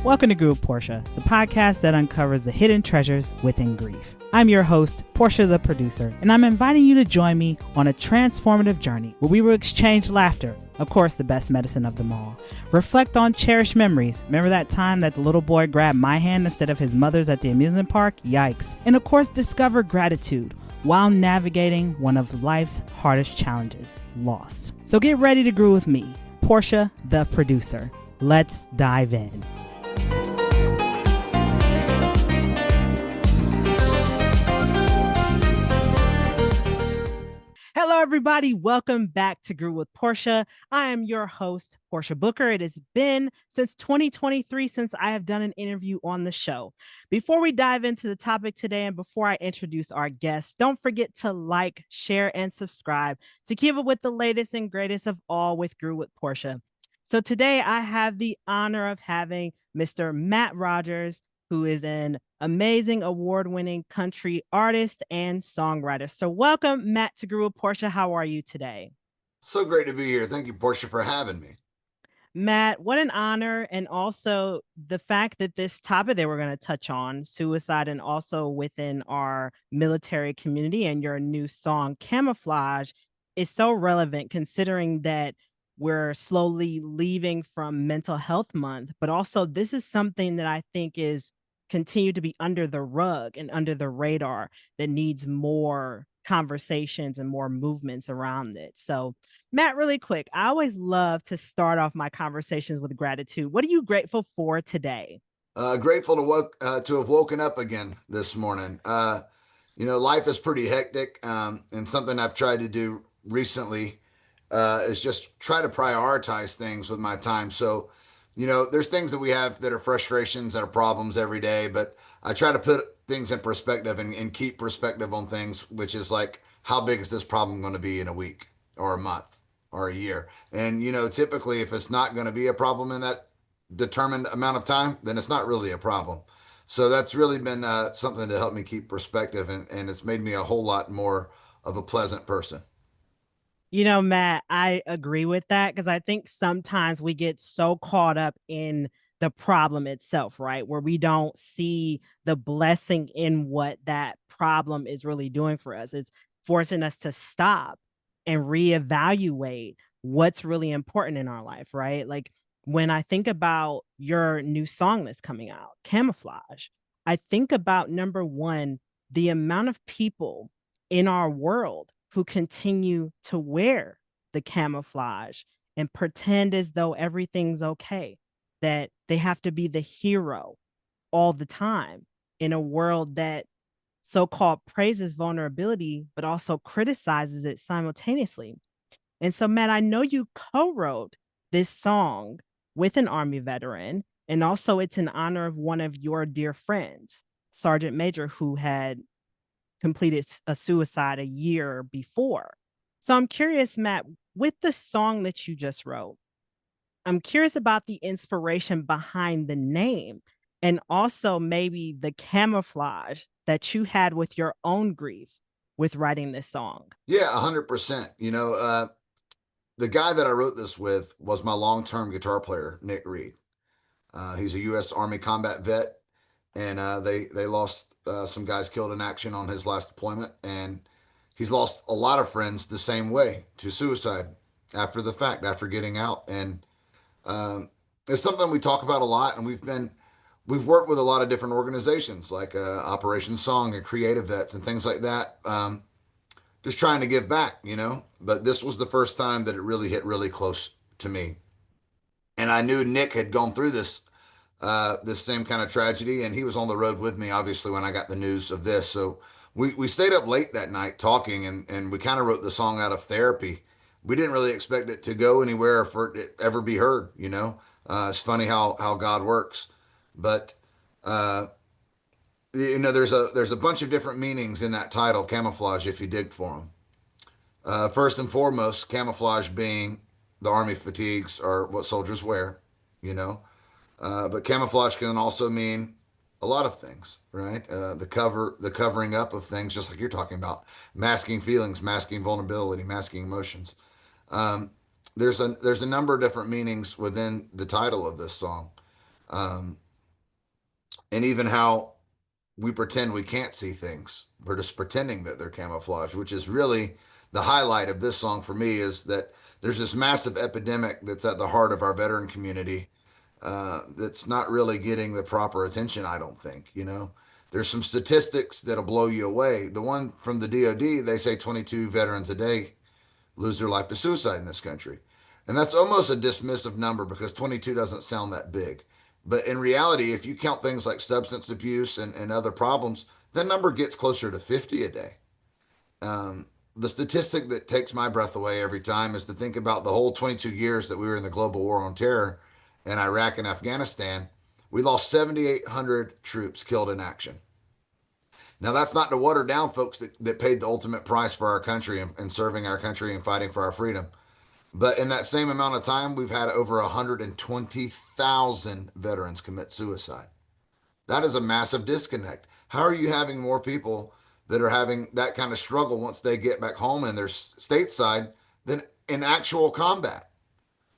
Welcome to Grief with Portia, the podcast that uncovers the hidden treasures within grief. I'm your host, Portia the producer, and I'm inviting you to join me on a transformative journey where we will exchange laughter, of course the best medicine of them all, reflect on cherished memories, remember that time that the little boy grabbed my hand instead of his mother's at the amusement park? Yikes. And of course discover gratitude while navigating one of life's hardest challenges, loss. So get ready to groove with me, Portia the producer. Let's dive in. Hello, everybody. Welcome back to Groove with Portia. I am your host, Portia Booker. It has been since 2023 since I have done an interview on the show. Before we dive into the topic today and before I introduce our guests, don't forget to like, share, and subscribe to keep up with the latest and greatest of all with Groove with Portia. So today I have the honor of having Mr. Matt Rogers, who is an amazing award-winning country artist and songwriter. So welcome, Matt, to Groove with Portia. How are you today? So great to be here. Thank you, Portia, for having me. Matt, what an honor. And also the fact that this topic that we're going to touch on, suicide, and also within our military community and your new song, Camouflage, is so relevant considering that we're slowly leaving from Mental Health Month. But also this is something that I think is continue to be under the rug and under the radar that needs more conversations and more movements around it. So, Matt, really quick, I always love to start off my conversations with gratitude. What are you grateful for today? Grateful to have woken up again this morning. Life is pretty hectic, and something I've tried to do recently is just try to prioritize things with my time. So, there's things that we have that are frustrations that are problems every day, but I try to put things in perspective and keep perspective on things, which is like, how big is this problem going to be in a week or a month or a year? And, typically if it's not going to be a problem in that determined amount of time, then it's not really a problem. So that's really been something to help me keep perspective, and it's made me a whole lot more of a pleasant person. Matt, I agree with that because I think sometimes we get so caught up in the problem itself, right? Where we don't see the blessing in what that problem is really doing for us. It's forcing us to stop and reevaluate what's really important in our life, right? Like when I think about your new song that's coming out, Camouflage, I think about number one, the amount of people in our world who continue to wear the camouflage and pretend as though everything's okay, that they have to be the hero all the time in a world that so-called praises vulnerability, but also criticizes it simultaneously. And so, Matt, I know you co-wrote this song with an Army veteran, and also it's in honor of one of your dear friends, Sergeant Major, who had completed a suicide a year before. So I'm curious, Matt, with the song that you just wrote, I'm curious about the inspiration behind the name and also maybe the camouflage that you had with your own grief with writing this song. Yeah, 100%. The guy that I wrote this with was my long-term guitar player, Nick Reed. He's a U.S. Army combat vet, and they lost some guys killed in action on his last deployment, and he's lost a lot of friends the same way, to suicide after the fact, after getting out. And it's something we talk about a lot, and we've worked with a lot of different organizations like Operation Song and Creative Vets and things like that, just trying to give back, but this was the first time that it really hit really close to me. And I knew Nick had gone through this same kind of tragedy, and he was on the road with me, obviously, when I got the news of this. So we stayed up late that night talking, and we kind of wrote the song out of therapy. We didn't really expect it to go anywhere or for it to ever be heard. It's funny how God works, but there's a bunch of different meanings in that title, Camouflage, if you dig for them. First and foremost, camouflage being the Army fatigues are what soldiers wear, but camouflage can also mean a lot of things, right? The covering up of things, just like you're talking about, masking feelings, masking vulnerability, masking emotions. There's a number of different meanings within the title of this song. and even how we pretend we can't see things. We're just pretending that they're camouflage, which is really the highlight of this song for me, is that there's this massive epidemic that's at the heart of our veteran community, that's not really getting the proper attention, I don't think. There's some statistics that'll blow you away. The one from the DoD, they say 22 veterans a day lose their life to suicide in this country. And that's almost a dismissive number because 22 doesn't sound that big. But in reality, if you count things like substance abuse and other problems, that number gets closer to 50 a day. The statistic that takes my breath away every time is to think about the whole 22 years that we were in the global war on terror in Iraq and Afghanistan. We lost 7,800 troops killed in action. Now, that's not to water down folks that paid the ultimate price for our country and serving our country and fighting for our freedom. But in that same amount of time, we've had over 120,000 veterans commit suicide. That is a massive disconnect. How are you having more people that are having that kind of struggle once they get back home and they're stateside than in actual combat?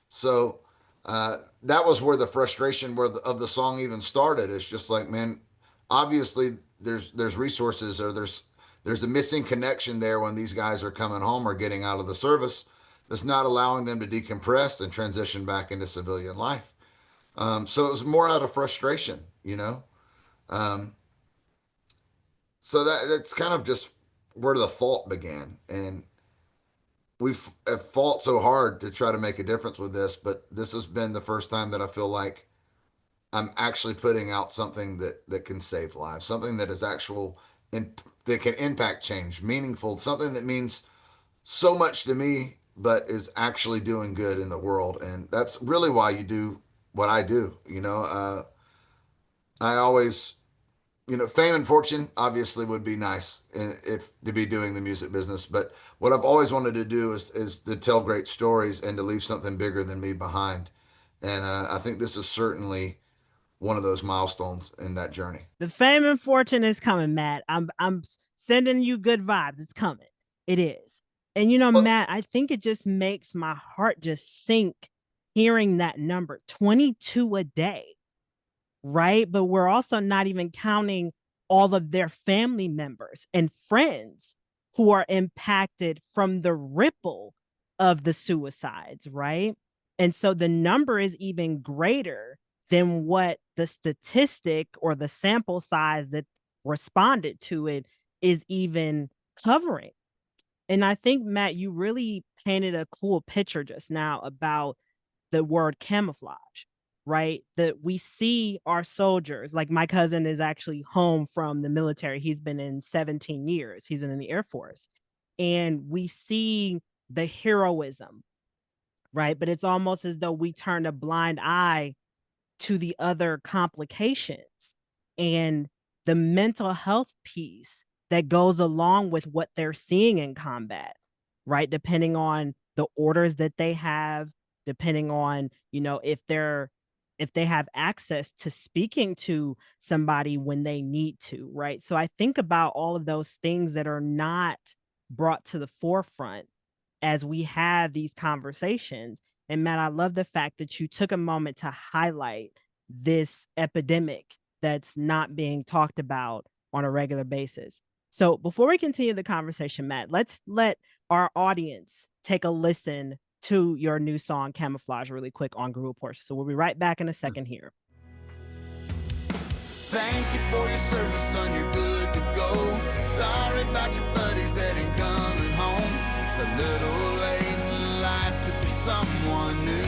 So that was where the frustration of the song even started. It's just like, man, obviously there's resources, or there's a missing connection there when these guys are coming home or getting out of the service, that's not allowing them to decompress and transition back into civilian life. So it was more out of frustration. Um, so that's kind of just where the thought began, and we've have fought so hard to try to make a difference with this, but this has been the first time that I feel like I'm actually putting out something that can save lives, something that is actual and that can impact change, meaningful, something that means so much to me, but is actually doing good in the world. And that's really why you do what I do. I always, fame and fortune obviously would be nice if to be doing the music business. But what I've always wanted to do is to tell great stories and to leave something bigger than me behind. And I think this is certainly one of those milestones in that journey. The fame and fortune is coming, Matt. I'm sending you good vibes. It's coming. It is. And Well, Matt, I think it just makes my heart just sink hearing that number, 22 a day, right? But we're also not even counting all of their family members and friends who are impacted from the ripple of the suicides, right? And so the number is even greater than what the statistic or the sample size that responded to it is even covering. And I think, Matt, you really painted a cool picture just now about the word camouflage, right? That we see our soldiers, like my cousin is actually home from the military. He's been in 17 years, he's been in the Air Force. And we see the heroism, right? But it's almost as though we turn a blind eye to the other complications and the mental health piece that goes along with what they're seeing in combat, right? Depending on the orders that they have, depending on, if they have access to speaking to somebody when they need to, right? So I think about all of those things that are not brought to the forefront as we have these conversations. And Matt, I love the fact that you took a moment to highlight this epidemic that's not being talked about on a regular basis. So before we continue the conversation, Matt, let's let our audience take a listen to your new song, Camouflage, really quick on Group Portia. So we'll be right back in a second here. Thank you for your service, son, you're good to go. Sorry about your buddies that ain't coming home. It's a little late in life to be someone new.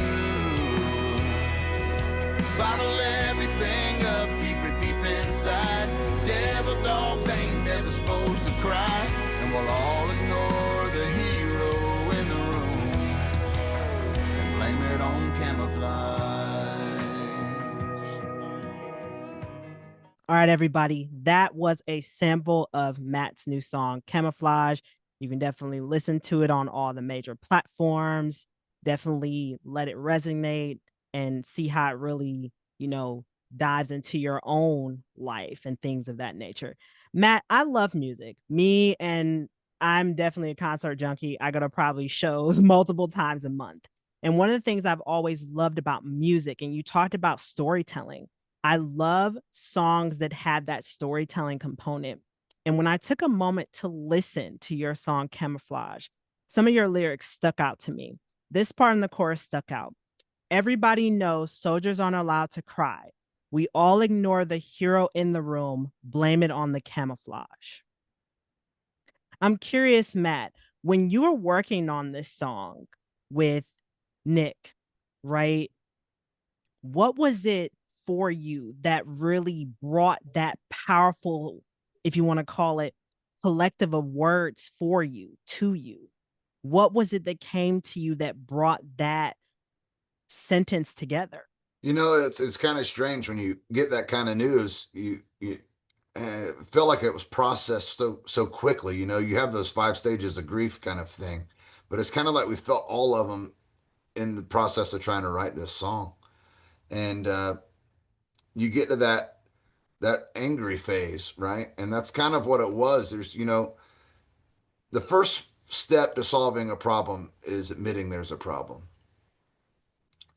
Bottle everything up, keep it deep inside. Devil dogs ain't never supposed to cry. And we'll all ignore the hero in the room and blame it on camouflage. All right, everybody. That was a sample of Matt's new song, Camouflage. You can definitely listen to it on all the major platforms. Definitely let it resonate and see how it really, dives into your own life and things of that nature. Matt, I love music. Me and I'm definitely a concert junkie. I go to probably shows multiple times a month. And one of the things I've always loved about music, and you talked about storytelling, I love songs that have that storytelling component. And when I took a moment to listen to your song Camouflage, some of your lyrics stuck out to me. This part in the chorus stuck out. Everybody knows soldiers aren't allowed to cry. We all ignore the hero in the room, blame it on the camouflage. I'm curious, Matt, when you were working on this song with Nick, right? What was it for you that really brought that powerful, if you want to call it, collective of words for you to you? What was it that came to you that brought that sentence together? It's kind of strange when you get that kind of news. You feel like it was processed so quickly. You have those 5 stages of grief kind of thing, but it's kind of like we felt all of them in the process of trying to write this song. And you get to that angry phase, right? And that's kind of what it was. The first step to solving a problem is admitting there's a problem.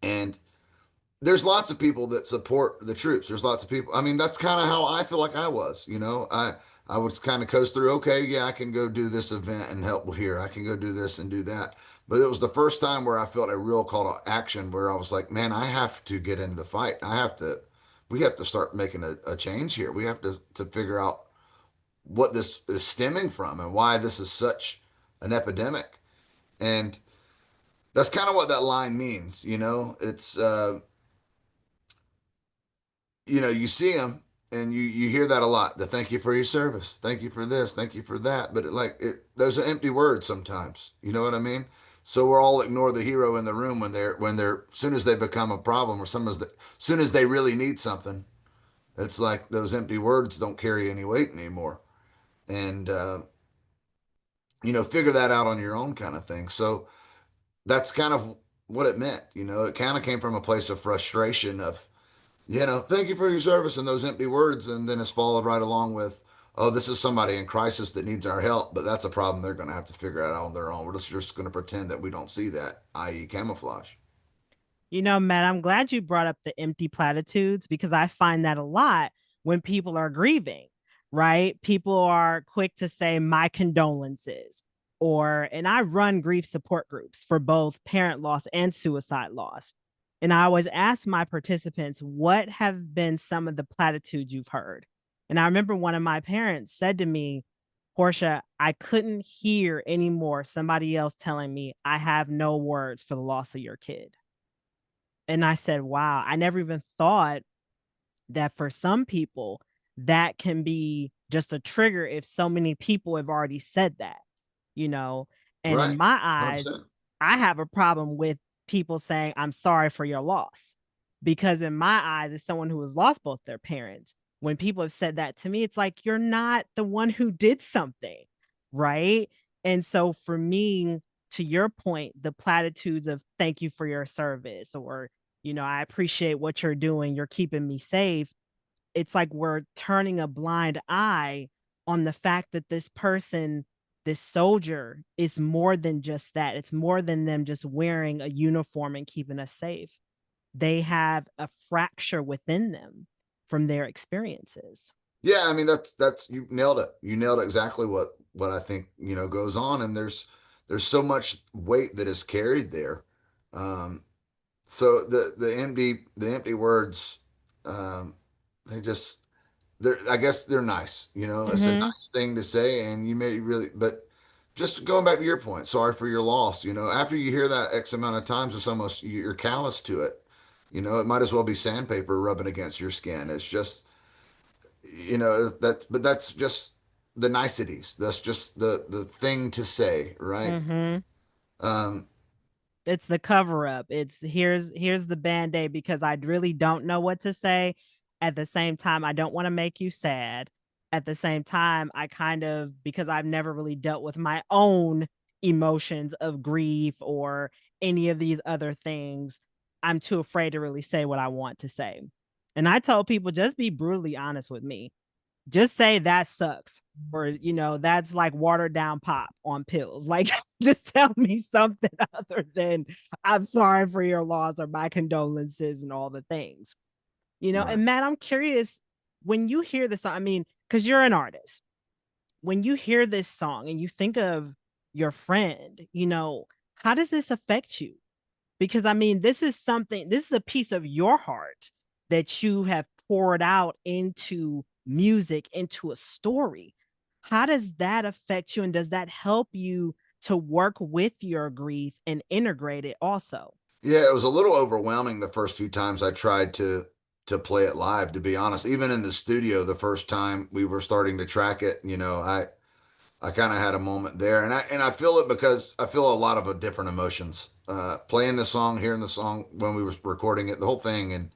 And there's lots of people that support the troops. There's lots of people. I mean, that's kind of how I feel like I was. I would kind of coast through. Okay, yeah, I can go do this event and help here. I can go do this and do that. But it was the first time where I felt a real call to action, where I was like, man, I have to get into the fight. We have to start making a change here. We have to figure out what this is stemming from and why this is such an epidemic. And that's kind of what that line means. You see them and you hear that a lot. The thank you for your service, thank you for this, thank you for that. But those are empty words sometimes. You know what I mean? So we're all ignore the hero in the room when they're soon as they become a problem or soon as they really need something. It's like those empty words don't carry any weight anymore. And figure that out on your own kind of thing. So that's kind of what it meant. It kind of came from a place of frustration of, thank you for your service and those empty words. And then it's followed right along with, oh, this is somebody in crisis that needs our help, but that's a problem they're going to have to figure out on their own. We're just going to pretend that we don't see that, i.e. camouflage. Matt, I'm glad you brought up the empty platitudes because I find that a lot when people are grieving, right? People are quick to say, my condolences. And I run grief support groups for both parent loss and suicide loss. And I always ask my participants, what have been some of the platitudes you've heard? And I remember one of my parents said to me, Portia, I couldn't hear anymore somebody else telling me I have no words for the loss of your kid. And I said, wow, I never even thought that for some people, that can be just a trigger if so many people have already said that, you know? And in Right. my eyes, 100%. I have a problem with people saying, I'm sorry for your loss. Because in my eyes, as someone who has lost both their parents, when people have said that to me, it's like, you're not the one who did something. Right. And so for me, to your point, the platitudes of thank you for your service or, I appreciate what you're doing. You're keeping me safe. It's like we're turning a blind eye on the fact that this person, this soldier, is more than just that. It's more than them just wearing a uniform and keeping us safe. They have a fracture within them from their experiences. Yeah, I mean that's you nailed it. You nailed exactly what I think goes on, and there's so much weight that is carried there. So the empty words, um, they just I guess they're nice. It's a Mm-hmm. nice thing to say, and you may really, but just going back to your point, sorry for your loss. After you hear that X amount of times, it's almost you're callous to it. It might as well be sandpaper rubbing against your skin. It's just but that's just the niceties. That's just the thing to say, right? Mm-hmm. Um, It's the cover up. It's here's the band-aid because I really don't know what to say. At the same time, I don't want to make you sad. At the same time, I kind of because I've never really dealt with my own emotions of grief or any of these other things, I'm too afraid to really say what I want to say. And I told people just be brutally honest with me. Just say that sucks or that's like watered down pop on pills. Like just tell me something other than I'm sorry for your loss or my condolences and all the things. Right. And Matt, I'm curious, when you hear this song, I mean, because you're an artist, when you hear this song and you think of your friend, how does this affect you? Because I mean, this is a piece of your heart that you have poured out into music, into a story. How does that affect you? And does that help you to work with your grief and integrate it also? Yeah, it was a little overwhelming the first few times I tried to play it live, to be honest. Even in the studio, the first time we were starting to track it, I kind of had a moment there, and I feel it because I feel a lot of different emotions. Playing the song, hearing the song when we were recording it, the whole thing, and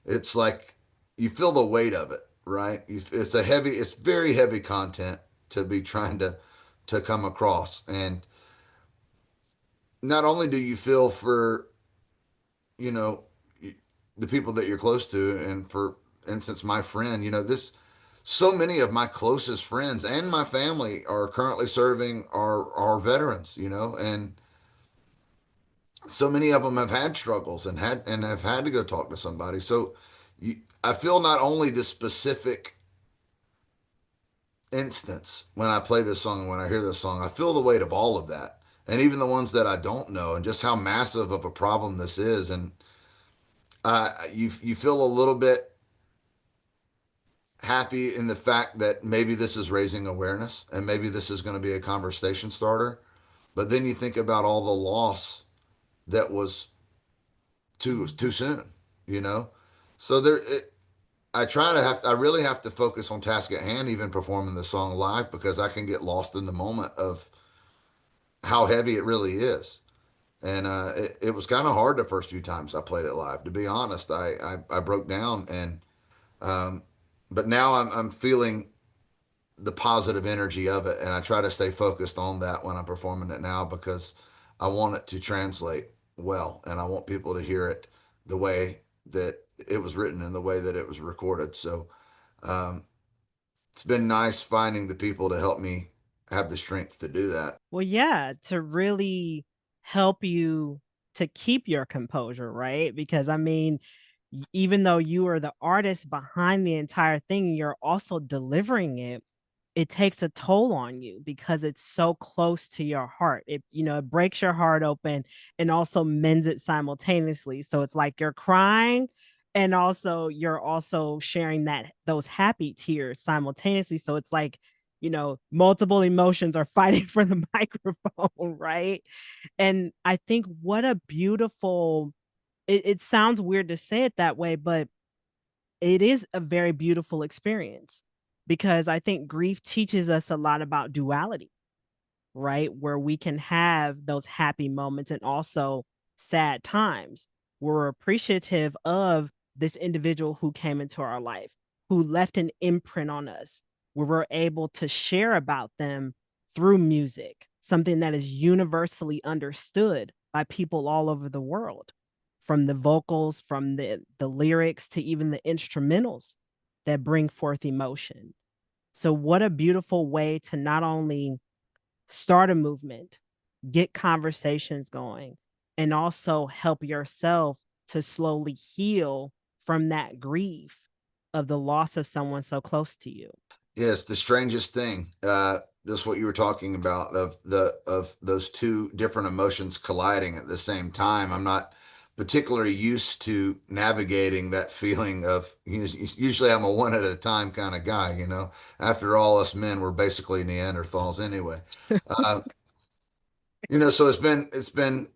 it's like you feel the weight of it, right? It's very heavy content to be trying to come across, and not only do you feel for you know the people that you're close to, and for instance, my friend, so many of my closest friends and my family are currently serving are veterans, and so many of them have had struggles and have had to go talk to somebody. So I feel not only the specific instance when I play this song and when I hear this song, I feel the weight of all of that. And even the ones that I don't know, and just how massive of a problem this is. And you feel a little bit happy in the fact that maybe this is raising awareness and maybe this is going to be a conversation starter. But then you think about all the loss that was too soon, you know. So I really have to focus on task at hand, even performing the song live, because I can get lost in the moment of how heavy it really is. And it was kind of hard the first few times I played it live. To be honest, I broke down, and um, but now I'm feeling the positive energy of it, and I try to stay focused on that when I'm performing it now, because I want it to translate well, and I want people to hear it the way that it was written and the way that it was recorded. So um, it's been nice finding the people to help me have the strength to do that. Well, yeah, to really help you to keep your composure, right? Because I mean, even though you are the artist behind the entire thing, you're also delivering it. It takes a toll on you because it's so close to your heart. It breaks your heart open and also mends it simultaneously. So it's like you're crying and also you're also sharing those happy tears simultaneously. So it's like, multiple emotions are fighting for the microphone, right? And I think what a beautiful it sounds weird to say it that way, but it is a very beautiful experience because I think grief teaches us a lot about duality, right? Where we can have those happy moments and also sad times. We're appreciative of this individual who came into our life, who left an imprint on us, where we're able to share about them through music, something that is universally understood by people all over the world, from the vocals, from the lyrics to even the instrumentals that bring forth emotion. So, what a beautiful way to not only start a movement, get conversations going, and also help yourself to slowly heal from that grief of the loss of someone so close to you. Yes, the strangest thing. Just what you were talking about, of those two different emotions colliding at the same time. I'm not particularly used to navigating that feeling of. Usually, I'm a one at a time kind of guy. After all, us men were basically Neanderthals anyway. Uh, so it's been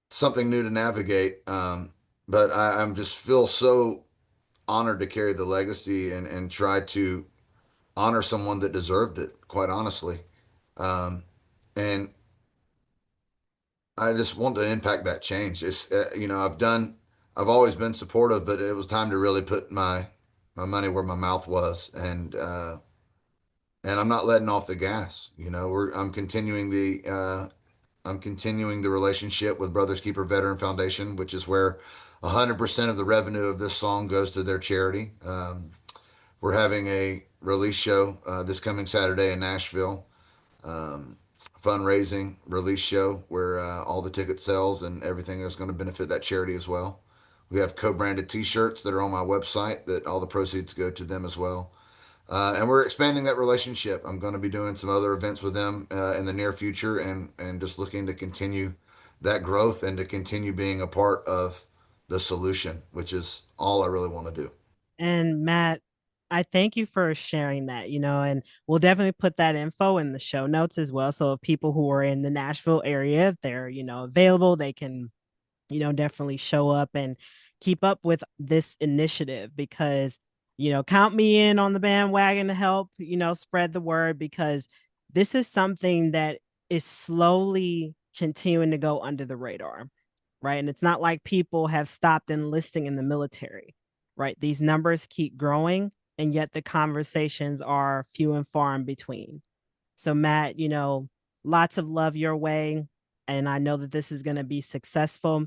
something new to navigate. But I'm just feel so honored to carry the legacy and try to honor someone that deserved it, quite honestly. Um, and I just want to impact that change. I've always been supportive, but it was time to really put my money where my mouth was, and I'm not letting off the gas. I'm continuing the relationship with Brothers Keeper Veteran Foundation, which is where 100% of the revenue of this song goes to their charity. We're having a release show this coming Saturday in Nashville, um, fundraising release show where all the ticket sales and everything is going to benefit that charity as well. We have co-branded T-shirts that are on my website that all the proceeds go to them as well. And we're expanding that relationship. I'm going to be doing some other events with them in the near future, and just looking to continue that growth and to continue being a part of the solution, which is all I really want to do. And Matt, I thank you for sharing that, and we'll definitely put that info in the show notes as well. So if people who are in the Nashville area, if they're, available, they can, definitely show up and keep up with this initiative because, count me in on the bandwagon to help, spread the word because this is something that is slowly continuing to go under the radar, right? And it's not like people have stopped enlisting in the military, right? These numbers keep growing, and yet the conversations are few and far in between. So, Matt, lots of love your way. And I know that this is going to be successful.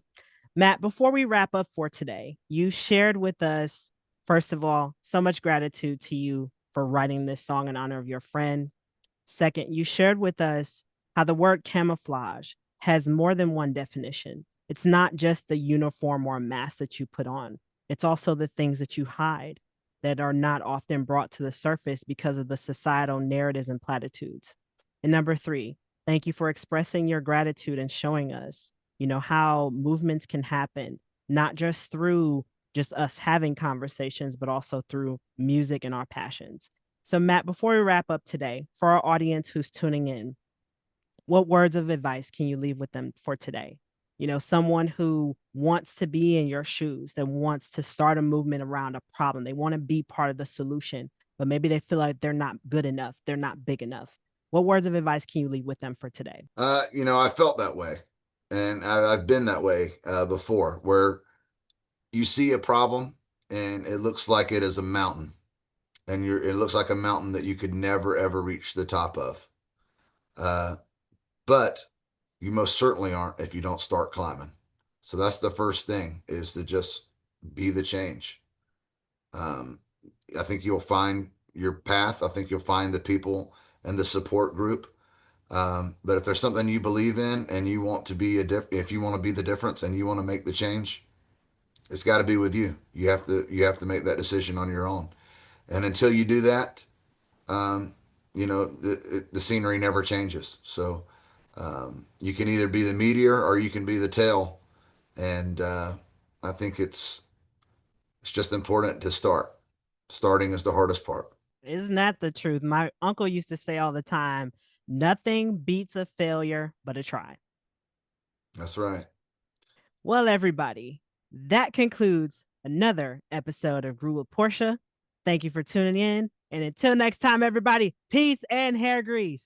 Matt, before we wrap up for today, you shared with us, first of all, so much gratitude to you for writing this song in honor of your friend. Second, you shared with us how the word camouflage has more than one definition. It's not just the uniform or mask that you put on, it's also the things that you hide that are not often brought to the surface because of the societal narratives and platitudes. And number three, thank you for expressing your gratitude and showing us, how movements can happen, not just through just us having conversations, but also through music and our passions. So, Matt, before we wrap up today, for our audience who's tuning in, what words of advice can you leave with them for today? Someone who wants to be in your shoes, that wants to start a movement around a problem. They want to be part of the solution, but maybe they feel like they're not good enough. They're not big enough. What words of advice can you leave with them for today? I felt that way, and I've been that way before, where you see a problem and it looks like it is a mountain, and it looks like a mountain that you could never ever reach the top of. But you most certainly aren't if you don't start climbing. So that's the first thing, is to just be the change. Um, I think you'll find your path. I think you'll find the people and the support group. But if there's something you believe in and you want to be if you want to be the difference and you want to make the change, it's got to be with you. You have to make that decision on your own. And until you do that, um, the scenery never changes. So you can either be the meteor or you can be the tail. And I think it's just important to start. Starting is the hardest part. Isn't that the truth? My uncle used to say all the time, nothing beats a failure but a try. That's right. Well, everybody, that concludes another episode of Grew with Portia. Thank you for tuning in. And until next time, everybody, peace and hair grease.